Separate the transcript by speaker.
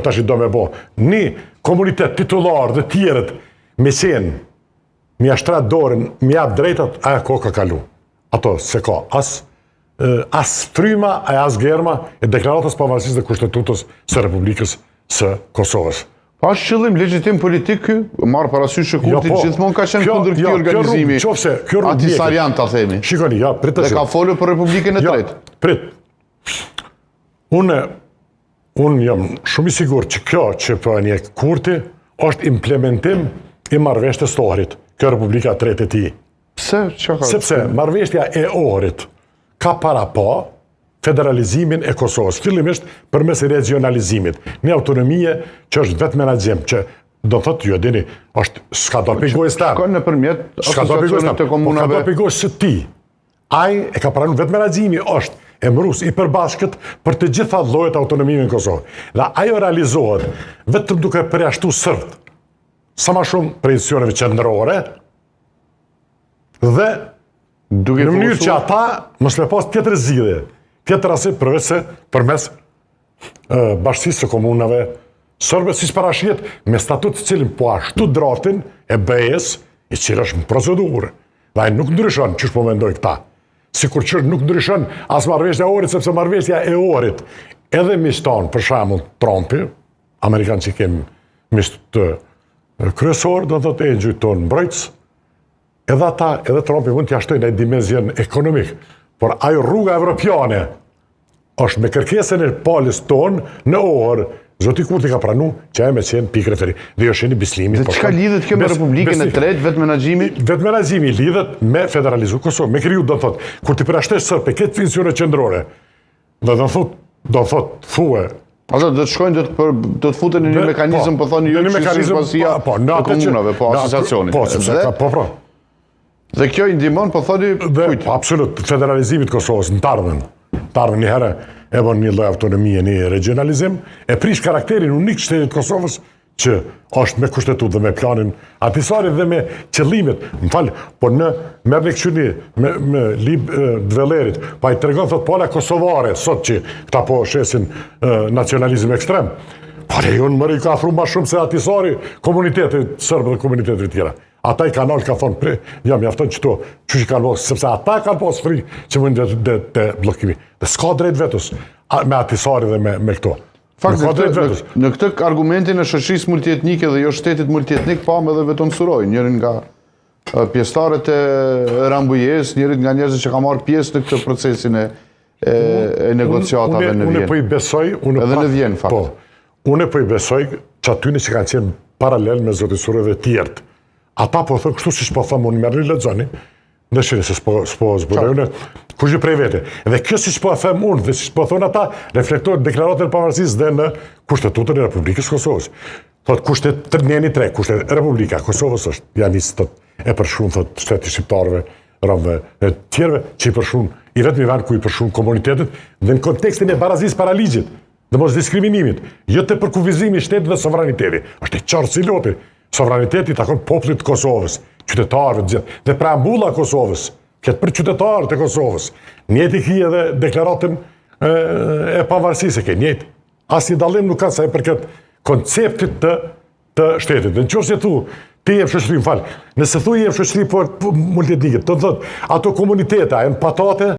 Speaker 1: tash i do me bo. Një komunitet titullar dhe tjerët me qenë, mi ashtrat dorën, mi jap drejtat, aja ko ka kalu. Ato se ka as fryma, as germa e deklaratës pavarësisë dhe kushtetutës së Republikës së Kosovës.
Speaker 2: Pa është qëllim legjitim politik ky, marrë parasysh që Kurti gjithmonë ka qenë kundër këtij organizimi antisarian, ta themi.
Speaker 1: Shikoni, prit të
Speaker 2: dhe ka folur për Republikën e Tretë.
Speaker 1: Prit. Unë jam shumë i sigurt që kjo që po e njeh Kurti është implementim i marrëveshjes së Ohrit, kjo Republika e Tretë e tij.
Speaker 2: Pse?
Speaker 1: Sepse marrëveshja e Ohrit ka para pa federalizimin e Kosovës, fillimisht përmes regionalizimit, një autonomie që është vetë menaxhim, që do thotë ju e dini, është s'ka do pigojës ta.
Speaker 2: Shkon nëpërmjet asociacionit të komunave.
Speaker 1: S'ka do pigojës së ti. Ai e ka pranuar vetë menaxhimi është emërus i përbashkët për të gjitha llojet autonomie në Kosovë. Dhe ajo realizohet vetëm duke përjashtuar serbët, sa më shumë prej institucioneve qendrore dhe në mënyrë që ata mos me pas tjetër zgjidhje, tjetër asi përveç se përmes bashkësisë së komunave sërbe, siç parashihet me statut të cilin po ashtu draftin e BE-s, i cili është në procedurë. Dhe ai nuk ndryshon, çish po mendoj këta. Sikur që nuk ndryshon as marrëveshja e Ohrit, sepse marrëveshja e Ohrit edhe miqton, për shembull Trumpi, amerikanë që kemi miq të kryesor, do thotë e gjyton mbrojtës, edhe ata, edhe Trumpi mund t'ja shtojnë në dimension ekonomik, por ajo rruga evropiane është me kërkesën e palës tonë në Ohër. Zoti Kurti ka pranu që ajo me qenë pikë referi. Dhe jo sheni bislimi.
Speaker 2: Dhe çka lidhet kjo me Republikën e Tretë, vetë menaxhimi?
Speaker 1: Vetë menaxhimi lidhet me federalizu Kosovë, me kriju, do thotë, kur ti përjashtoj sërpe këtë institucione qendrore, do thotë fue.
Speaker 2: Ato do të shkojnë, do të futen në një mekanizëm, po thonë ju që sipasia të komunave, po asociacionit.
Speaker 1: Po.
Speaker 2: Dhe kjo i ndihmon, po thoni kujt?
Speaker 1: Absolut, federalizimit Kosovës në tardhmen një herë e bën një lloj autonomie, një regionalizim, e prish karakterin unik shtetit Kosovës, që është me kushtetutë dhe me planin Ahtisarit dhe me qëllimet. Po në merrni kështu me lib Dvellerit, pa i tregon thot pola kosovare, sot që këta po shesin nacionalizëm ekstrem. Po lejon mëri ka afru më shumë se Ahtisari komunitetit sërbë dhe komunitetit tjera. Ata i kanal ka thonë, mjafton qëto, që kanë posë, sepse ata kanë posë fri që mund të blokimi. Dhe s'ka drejt vetës me Ahtisari dhe me këto.
Speaker 2: Në këtë argumentin e shoqërisë multietnike dhe jo shtetit multietnik, pam edhe veton Suroj, njërin nga pjesëtarët e Rambujes, njërin nga njerëzit që ka marrë pjesë në këtë procesin e negociatave në Vjenë.
Speaker 1: Unë po i besoj,
Speaker 2: edhe në Vjenë, fakt.
Speaker 1: Unë po i besoj që atyne që kanë qenë paralel me Zoti Suroj dhe tjertë. Ata po thënë kështu si po thëmë unë merrni lexoni, në shire se s'po zbulojnë, kush i prej vete. Dhe kjo si po thëmë unë dhe si po thonë ata, reflektojnë deklaratën e pavarësisë dhe në kushtetutën e Republikës Kosovës. Thotë kushtet 3 kushtet Republika Kosovës është janistë e përshkruan thotë shteti shqiptarëve, romëve e tjerëve që i përshkruan i vetmi vend ku i përshkruan komunitetet dhe në kontekstin e barazisë para ligjit dhe mos diskriminimit, jo të përkufizimi i shtetit dhe sovraniteti. Është i qartë si loti. Sovraniteti takon popullit të Kosovës, qytetarëve të gjithë, dhe preambulla Kosovës, këtë për qytetarët e Kosovës. Njëti ki edhe deklaratën e pavarësisë, ke njëti. Asnjë dallim nuk ka sa i përket konceptit të shtetit. Dhe në qoftë se thu, ti jep shoqëri, nëse thu jep shoqëri për multietnike, do të thotë ato komunitete janë patate